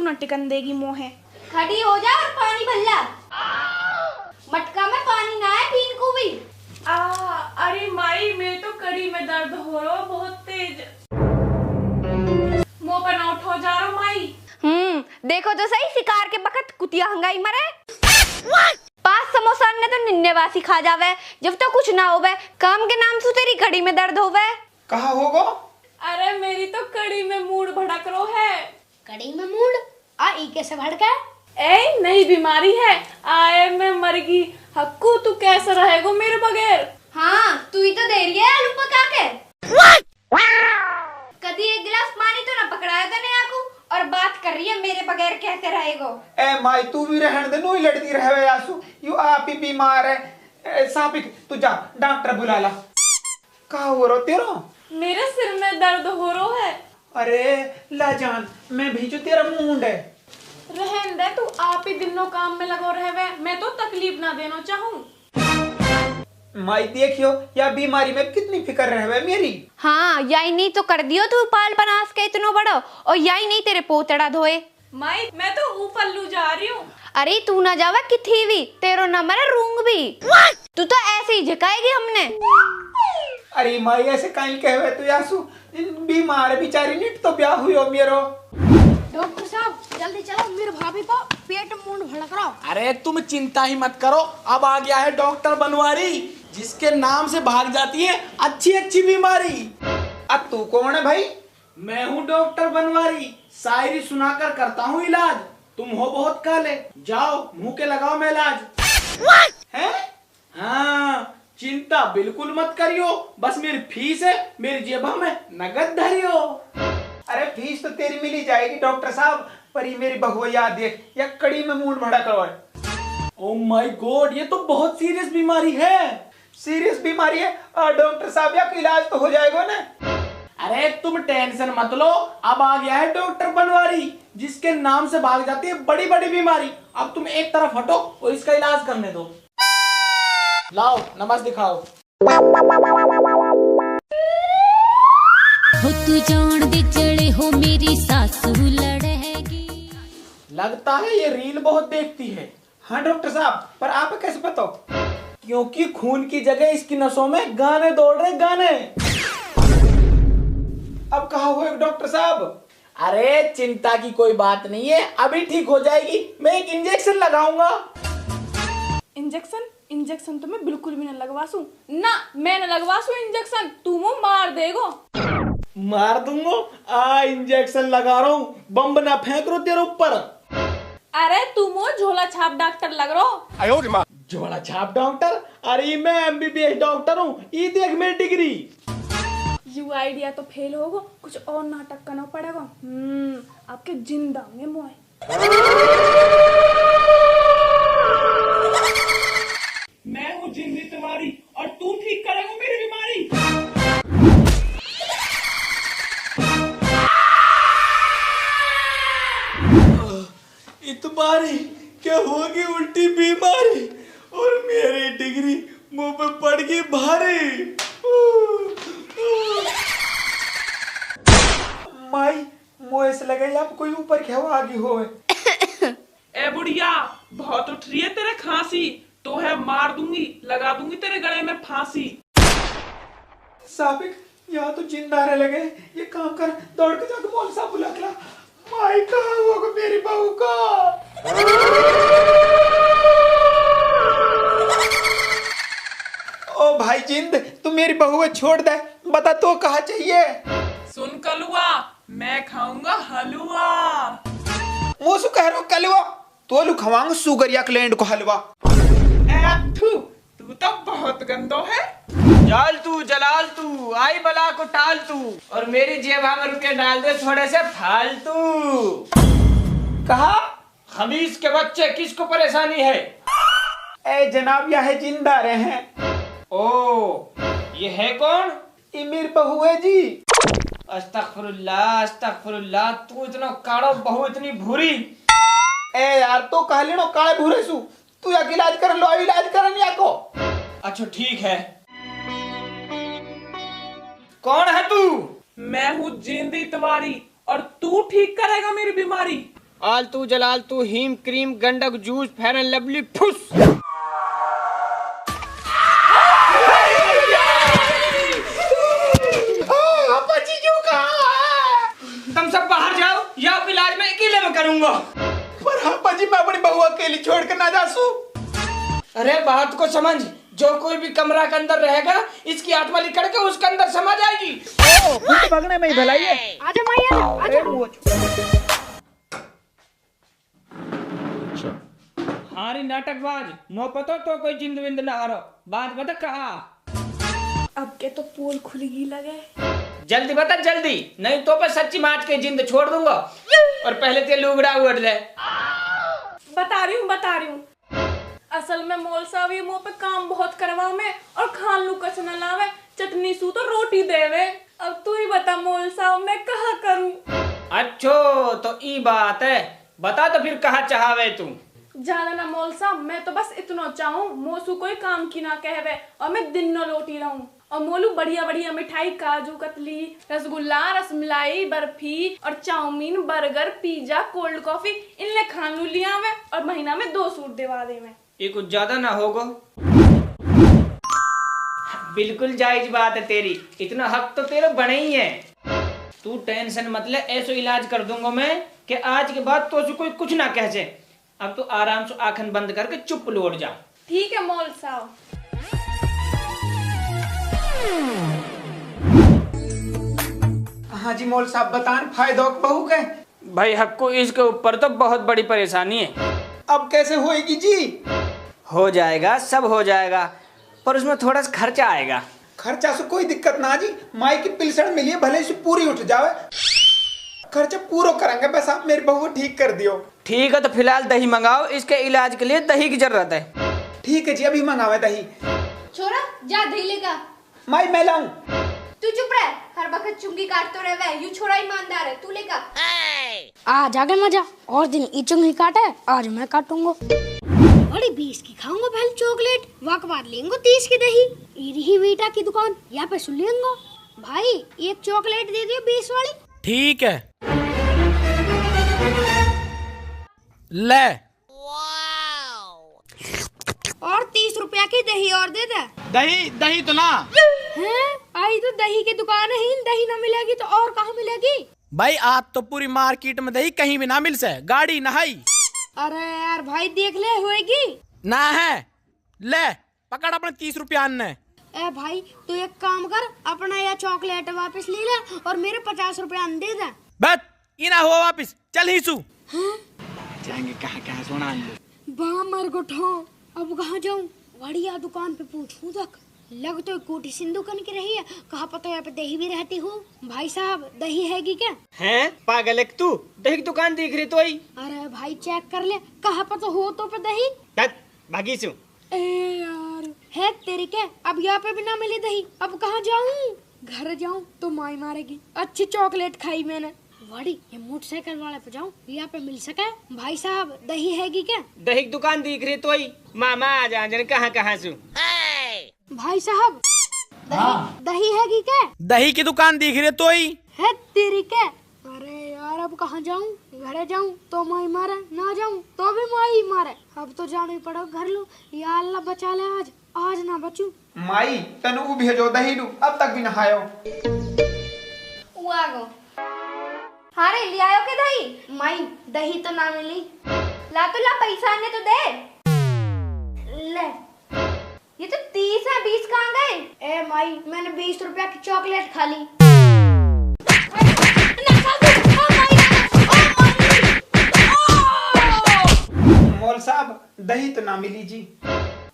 न टिकन देगी मोहे। खड़ी हो जा और पानी भल्ला। मटका में पानी ना है पीन को भी। अरे माई, मेरे तो कड़ी में दर्द हो रहा बहुत तेज। मुंह पर ना उठो जा रहा माई। देखो तो सही, शिकार के बखत कुतिया हंगाई मरे। 5 समोसा ने तो निन्नेवासी खा जावे, जब तो कुछ ना होवे, काम के नाम से तेरी कड़ी में दर्द होवे। कहा होगो? अरे मेरी तो कड़ी में मूड भड़क रो है। कड़ी में मूड ई कैसे भड़का? ए नई बीमारी है, आए मैं मरगी। हक्कू तू कैसे रहेगो मेरे बगैर? हाँ तू ही तो दे रही है आलू पका के। कभी एक गिलास पानी तो ना पकड़ाया तने आकू, और बात कर रही है मेरे बगैर कैसे रहेगो? ए माई तू भी रहने दे, नोई लड़ती रहे आसू। यू आप ही बीमार है। सापिक तू जा डॉक्टर बुला ला। कहा हो रो तेरा? मेरे सिर में दर्द हो रो है। अरे ला जान, मैं भेजू तेरा मुंड है। रहन दे, तू आप ही दिनों काम में लगो रहे। मैं तो तकलीफ ना देना चाहूँ। माई देखियो या बीमारी में कितनी फिक्र रहे मेरी। हाँ यही नहीं तो कर दियो तू पाल बनास के इतनो बड़ो, और यही नहीं तेरे पोतड़ा धोए। माई मैं तो ऊपर लू जा रही हूँ। अरे तू ना जावा किथी भी, तेरो नंबर है रूंग भी। तू तो ऐसे ही झकाएगी हमने। अरे माई ऐसे कहीं कहवे तू यासू, बीमार है बेचारी, निट तो ब्याह हुई हो मेरो। डॉक्टर साहब जल्दी चलो, मेरे भाभी को पेट मुंड भड़क रहा। अरे तुम चिंता ही मत करो, अब आ गया है डॉक्टर बनवारी, जिसके नाम से भाग जाती है अच्छी अच्छी बीमारी। अब तू कौन है भाई? मैं हूँ डॉक्टर बनवारी, शायरी सुनाकर करता हूँ इलाज। तुम हो बहुत काले, जाओ मुंह के लगाओ मैं इलाज। हैं? हाँ चिंता बिल्कुल मत करियो, बस मेरी फीस है, मेरी जेबा में नगद धरियो। अरे फीस तो तेरी मिली जाएगी डॉक्टर साहब, पर ये मेरी बहुया देख, या कड़ी में मूड भड़ा करो। ओ माय गॉड, ये तो बहुत सीरियस बीमारी है। सीरियस बीमारी है डॉक्टर साहब, या इलाज तो हो जाएगा ना? अरे तुम टेंशन मत लो, अब आ गया है डॉक्टर बनवारी, जिसके नाम से भाग जाती है बड़ी बड़ी बीमारी। अब तुम एक तरफ हटो और इसका इलाज करने दो। लाओ नमस दिखाओ। हो तू जान दे चढ़े हो मेरी सासू लड़ेगी। लगता है ये रील बहुत देखती है। हाँ डॉक्टर साहब, पर आप कैसे पता? क्योंकि खून की जगह इसकी नसों में गाने दौड़ रहे गाने। अब कहा हुआ डॉक्टर साहब? अरे चिंता की कोई बात नहीं है, अभी ठीक हो जाएगी। मैं एक इंजेक्शन लगाऊंगा। इंजेक्शन तो मैं बिल्कुल भी ना लगवासू ना, मैं ना लगवासू इंजेक्शन, तू मुंह मार देगो। मार दूंगा, इंजेक्शन लगा रहा हूँ, बम ना फेंक रो तेरे ऊपर। अरे तू मुंह झोला छाप डॉक्टर लग रहा। झोला छाप डॉक्टर? अरे मैं एमबीबीएस डॉक्टर हूँ, ये देख मेरी डिग्री। यू आइडिया तो फेल होगा, कुछ और नाटक करना पड़ेगा। आपके जिंदा में मोए। मैं हूँ जिंदी तुम्हारी, और तू ठीक करेगा मेरी बीमारी। इतबारी क्या होगी उल्टी बीमारी, और मेरी डिग्री मुंह पे पड़ गई भारी। माई मोए से लगे आप कोई ऊपर क्या आगे हो। ए बुढ़िया, बहुत उठ रही है तेरे खांसी, तो है मार दूंगी, लगा दूंगी तेरे गले में फांसी। साबिक यहाँ तो जिंदा रह लगे, ये काम कर, दौड़ के जाकर मौलवी साहब बुला के ला। माई कहाँ होगा मेरी बहू का? ओ भाई जिंद, तू मेरी बहू को छोड़ दे, बता तो कहाँ चाहिए? सुन कलुआ, मैं खाऊंगा हलवा। मोसू कह रहा हूँ कलवा, तो लू खवाऊंगा सुगर या क्लैंड को हलवा। तू तो बहुत गंदो है। जाल तू जलाल तू, आई बला को टाल तू, और मेरी जेबा में रुपये डाल दे थोड़े से फालतू। कहा? खमीस के बच्चे, किसको परेशानी है? ए जनाब यह है जिंदा रहे हैं। ओ ये है कौन? ये मेरी बहू है जी। अस्तगफुरुल्लाह अस्तगफुरुल्लाह, तू इतना काड़ो, बहू इतनी भूरी। ए यार तो कह लेनो काले भूरे सु, तू या इलाज कर लो, इलाज करन या को। अच्छा ठीक है, कौन है तू? मैं हूँ जिंदी तुम्हारी, और तू ठीक करेगा मेरी बीमारी। आलतू जलालतू हीम क्रीम गंडक जूस फेयर एंड लवली फुस। तुम सब बाहर जाओ या इलाज मैं अकेले में करूंगा। पर हाँ जी मैं अपनी बहू अकेली छोड़ कर ना जासू। अरे बात को समझ, जो कोई भी कमरा के अंदर रहेगा इसकी आत्मा निकल के उसके अंदर समा जाएगी। पगने में ही भलाई है। आजा माई आजा। हारी नाटकबाज नो पतो तो कोई जिंद विंद ना हारो, बात बता कहा। अब के तो पोल खुलगी लगे। जल्दी बता जल्दी, नहीं तो मैं सच्ची माच के जिंद छोड़ दूंगा। और पहले ते लुगड़ा उड़ ले। बता रही हूँ। असल में मोल साहब ये मुंह पे काम बहुत करवा में और खान लू कछ न लावे, चटनी सू तो रोटी देवे। अब तू ही बता मोल साहब मैं कहा करूं। अच्छो तो ई बात है, बता तो फिर कहा चाहवे तू। ज्यादा ना मोल साहब, मैं तो बस इतना चाहूं मोसू कोई काम की ना कहवे और मैं दिन न लोटी रहूं। और मोलू बढ़िया बढ़िया मिठाई, काजू कतली, रसगुल्ला, रसमलाई, बर्फी और chowmein, burger, pizza, cold coffee इनले खान लू लिया आवे और महीना में 2 सूट दिवा दे में। ये कुछ ज्यादा ना होगा। बिल्कुल जायज बात है तेरी, इतना हक तो तेरा बने ही है। तू टेंशन मत ले, ऐसा इलाज कर दूंगा मैं कि आज के बाद तो कोई कुछ ना कह से। अब तो आराम से आंखें बंद करके चुप लौट जा। ठीक है मोल साहब। हाँ जी मोल साहब बतान फायदों बहू के। भाई हक्कू इसके ऊपर तो बहुत बड़ी परेशानी है। अब कैसे होएगी जी? हो जाएगा, सब हो जाएगा, पर उसमें थोड़ा सा खर्चा आएगा। खर्चा से कोई दिक्कत ना जी, माई की पिलसण मिली है भले से पूरी उठ जावे, खर्चा पूरा करेंगे। बस आप मेरी बहू को ठीक कर दियो। ठीक है तो फिलहाल दही मंगाओ, इसके इलाज के लिए दही की जरूरत है। ठीक है जी अभी मंगावे दही। छोरा जा दही लेगा। माई मैं लाऊं। तू चुप रह, हर वक्त चुंगी काटते रहे। यू छोरा ईमानदार है, तू लेगा। आज आगे मजा, और दिन ई चुंगी काटे, आज मैं काटूंगा। बड़ी 20 की खाऊंगा पहले चॉकलेट, वाक बाद लेंगे 30 की दही। इरही वीटा की दुकान यहाँ पे सुन लेंगे। भाई एक चॉकलेट दे दियो 20 वाली। ठीक है ले। और 30 रुपया की दही और दे दे। दही तो ना हैं? आई तो दही की दुकान है, दही ना मिलेगी तो और कहाँ मिलेगी? भाई, आज तो पूरी मार्केट में दही कहीं भी ना मिल से, गाड़ी नहाई। अरे यार भाई देख ले होएगी ना है, ले पकड़ अपने 30 रुपया अन्ने। ए भाई तू एक काम कर, अपना यह चॉकलेट वापस ले ले और मेरे 50 रुपया दे दे। बस इना हुआ वापिस, चल ही सू। जाएंगे कहाँ सोना बा मर गोठो, अब कहाँ जाऊँ? बढ़िया दुकान पे पूछूं तक लग तो कोटी सिंधु कन की रही है, कहा पता यहाँ पे दही भी रहती हो। भाई साहब दही हैगी क्या? हैं पागल है तू, दही की दुकान दिख रही तो ही। अरे भाई चेक कर ले, कहा पता हो तो पे दही। भागी सू। ए यार है तेरी क्या, अब यहाँ पे भी ना मिली दही, अब कहाँ जाऊँ? घर जाऊँ तो माई मारेगी। अच्छी चॉकलेट खाई मैंने, बड़ी ये मोटरसाइकिल वाले पे जाऊँ, यहाँ पे मिल सके। भाई साहब दही हैगी क्या? दही की दुकान दिख रही तो ही। मामा आ जा कहाँ सू। भाई साहब दही हैगी क्या? दही की दुकान दिख रही तो ही है तेरी क्या? अरे यार अब कहाँ जाऊँ? घर जाऊँ तो माई मारे, ना जाऊँ तो भी माई मारे। अब तो जाना ही पड़ेगा घर लो। या अल्लाह बचा ले, आज ना बचूं। माई तनु भेजो दही लू, अब तक भी नहायो। आगो हारे ले आयो के दही। माई दही तो ना मिली। ला पैसा आने तो दे। ले ये तो 30 है, 20 कहाँ गए? ए माई मैंने 20 रुपया की चॉकलेट खा ली। मोल साहब दही तो ना मिली जी।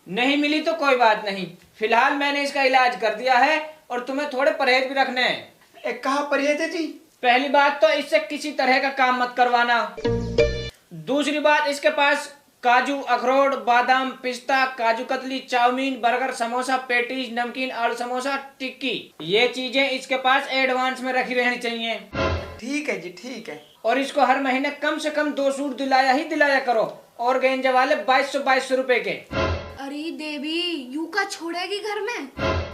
नहीं मिली तो कोई बात नहीं, फिलहाल मैंने इसका इलाज कर दिया है और तुम्हें थोड़े परहेज भी रखने हैं। कहाँ परहेज है जी? पहली बात तो इससे किसी तरह का काम मत करवाना। दूसरी बात, इसके पास काजू, अखरोट, बादाम, पिस्ता, kaju katli, chowmein, burger, samosa, patties, नमकीन, आलू समोसा, टिक्की, ये चीजें इसके पास एडवांस में रखी रहनी चाहिए। ठीक है जी ठीक है। और इसको हर महीने कम से कम 2 सूट दिलाया ही दिलाया करो, और गेंजे वाले 2200 रुपए के। अरे देवी यू का छोड़ेगी घर में?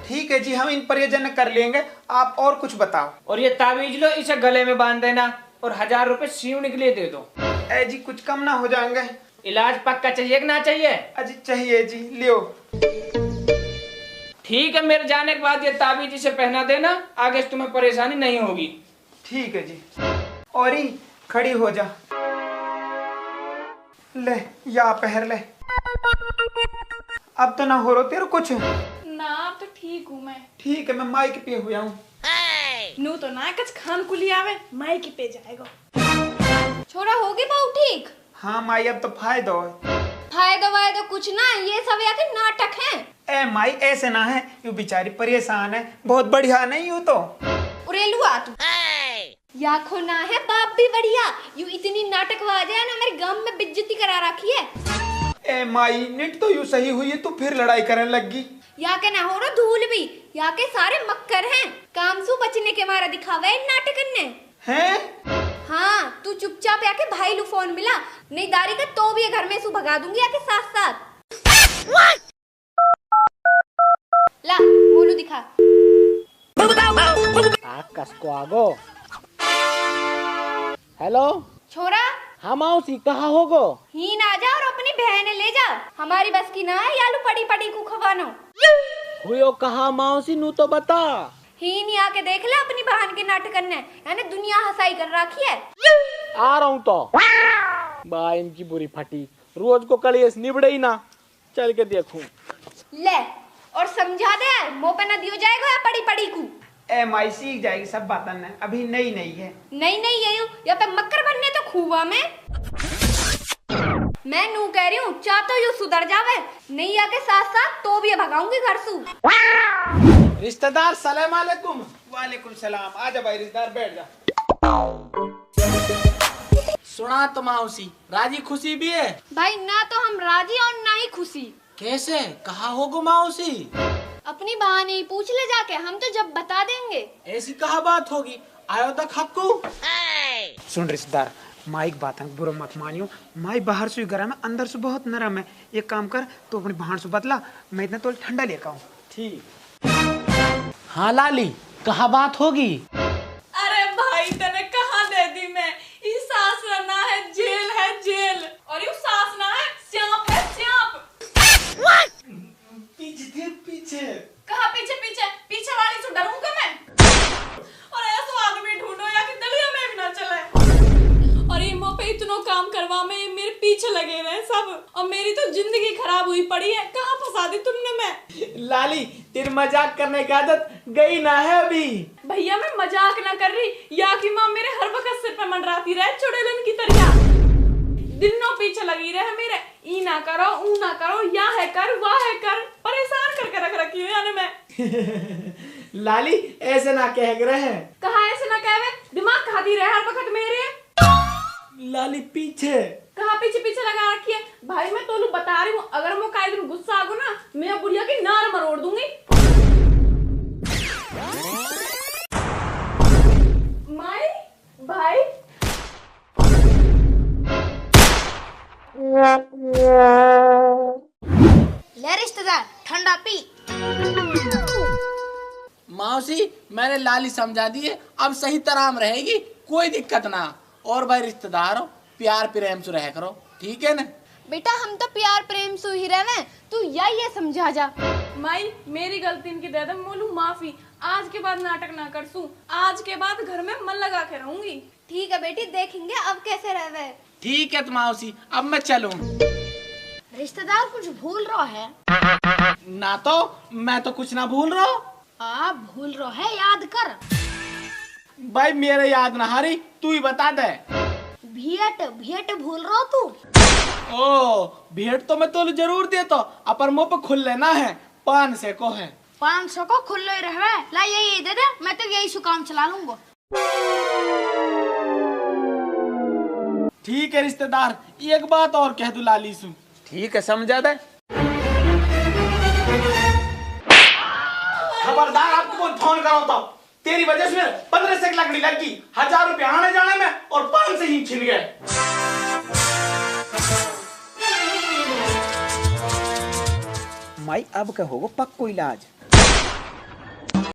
ठीक है जी हम इन परियोजन कर लेंगे, आप और कुछ बताओ। और ये ताबीज लो, इसे गले में बांध देना और 1000 रुपए सीवने के लिए दे दो। ए जी कुछ कम ना हो जाएंगे? इलाज पक्का चाहिए कि ना चाहिए? अजी चाहिए जी, लियो। ठीक है, मेरे जाने के बाद ये ताबीज इसे पहना देना, आगे से तुम्हें परेशानी नहीं होगी। ठीक है जी। और ही खड़ी हो जा, ले या पहर ले। अब तो ना हो रो तेरे कुछ? ना अब तो ठीक हूँ मैं। ठीक है, मैं माइक पे हुआ हूँ। नू तो ना कुछ खान कुली आवे, माई की पे जाएगा। छोरा होगी बहू ठीक? हाँ माई, अब तो फायदा है। फायदा वायदा कुछ ना, ये सब या के नाटक हैं। ए माई ऐसे ना है, यू बेचारी परेशान है, बहुत बढ़िया नहीं यू तो। उरेलुआ तू या खो ना है, बाप भी बढ़िया। यू इतनी नाटकबाज है ना, मेरे गांव में बेइज्जती करा रखी है। ए माई निट तो यू सही हुई है, तू फिर लड़ाई करने लगी। या के ना हो रहा धूल भी, या के सारे मक्कर हैं, काम से बचने के मारा दिखावे इन नाटकन ने हैं? हाँ, तू चुपचाप आके भाई लू फोन मिला, नहीं दारी का तो भी ये घर में सु भगा दूंगी आके साथ साथ। ला बोलू दिखा। कसको आगो। हेलो छोरा, हाँ मौसी, कहाँ होगो? ही ना जा और अपनी बहन ले जा, हमारी बस की ना है यालू पड़ी पड़ी को खवानो। हुयो कहाँ मौसी, नू तो बता। ही नहीं आके देख ले अपनी बहन के नाटक करने, यानी दुनिया हंसाई कर रखी है। आ रहा हूँ तो। बा इनकी बुरी फटी, रोज को कलेश निबड़े ही ना, चल के देखूं। ले और समझा दे, मुंह पे ना दियो जाएगा या पड़ी पड़ी को। ए माई सीख जाएगी सब बातन है, अभी नई नई है। नहीं नहीं ये या पे मक्कर बनने तो खूबा मैं नू कह रही हूँ, चाह तो यू सुधर जावे, नहीं आके साथ साथ तो भी भगाऊंगी घर सु। रिश्तेदार सलाम अलैकुम। वालेकुम सलाम। आजा भाई रिश्तेदार, बैठ जा। सुना तो मौसी, राजी खुशी भी है? भाई ना तो हम राजी और ना ही खुशी। कैसे, कहाँ होगो मौसी? अपनी बहाने पूछ ले जाके, हम तो जब बता देंगे। ऐसी कहाँ बात होगी, आयो तक हक्कू। सुन रिश्तेदार, माई की बात बुरा मत मानियो, माई बाहर से गरम है, अंदर से बहुत नरम है। एक काम कर, तो अपनी बहन से बतला, मैं इतना तो ठंडा लेकर आऊँ। ठीक। हाँ लाली, कहाँ बात होगी? अरे भाई तने कहाँ दे दी मैं, ये सास ना है जेल है जेल, और ये सास ना है सांप है सांप। पीछे कहाँ पीछे पीछे, पीछे वाली से डरूंगा मैं? और ऐसा आदमी ढूंढो या कि दलिया में भी ना चले। और ये मुंह पे इतना काम करवा में मेरे पीछे लगे रहे सब, और मेरी तो जिंदगी खराब हुई पड़ी है। कहाँ फंसा दी तुमने मैं? लाली, तेरी मजाक करने की आदत गई ना है अभी। भैया मैं मजाक ना कर रही, या कि माँ मेरे हर वक्त सिर पे मंडराती रहे चुड़ैलन की तरह, दिनों पीछे लगी रहे मेरे, ई ना करो ऊ ना करो, या है कर वाह है कर, परेशान करके रख रखी हूँ यानी मैं। लाली ऐसे ना कह रहे हैं। कहाँ ऐसे ना कहवे, दिमाग खाती रहे हर वक्त मेरे। लाली पीछे कहाँ पीछे पीछे लगा रखी है? भाई मैं तो बता रही हूँ, अगर मैं काई दिन गुस्सा आगो ना, मैं बुढ़िया की नार मरोड़ दूंगी। माई भाई ले रिश्तेदार ठंडा पी। मौसी, मैंने लाली समझा दी है, अब सही तरह में रहेगी, कोई दिक्कत ना। और भाई रिश्तेदारों, प्यार प्रेम से रह करो, ठीक है ना? बेटा हम तो प्यार प्रेम से ही रहे, तू ये समझा जा। माई मेरी गलती इनकी दे दे, मोलू माफी, आज के बाद नाटक ना कर सू, आज के बाद घर में मन लगा के रहूंगी। ठीक है बेटी, देखेंगे अब कैसे रहे। ठीक है तो मौसी, अब मैं चलूं। रिश्तेदार कुछ भूल रहा है ना तो मैं तो कुछ ना भूल रहा हूँ। आप भूल रहा है, याद कर। भाई मेरे याद ना हारी, तू ही बता दे। भेंट भेंट भूल रहा तू? ओ भेंट तो मैं तो जरूर देता, अपर मुंह पे खुल लेना है, 500 को है। 500 को खुल्लो ही रहे, ला यही दे दे, मैं तो यही सु काम चला लूंगा। ठीक है रिश्तेदार, एक बात और कह दू लाली सु। ठीक है, समझा दे। खबरदार, आपको कौन फोन करो तो, तेरी वजह से 15 से लकड़ी लगी, 1000 रुपए आने जाने में और 500 ही छिन गए। माई अब का होगा पक्को इलाज।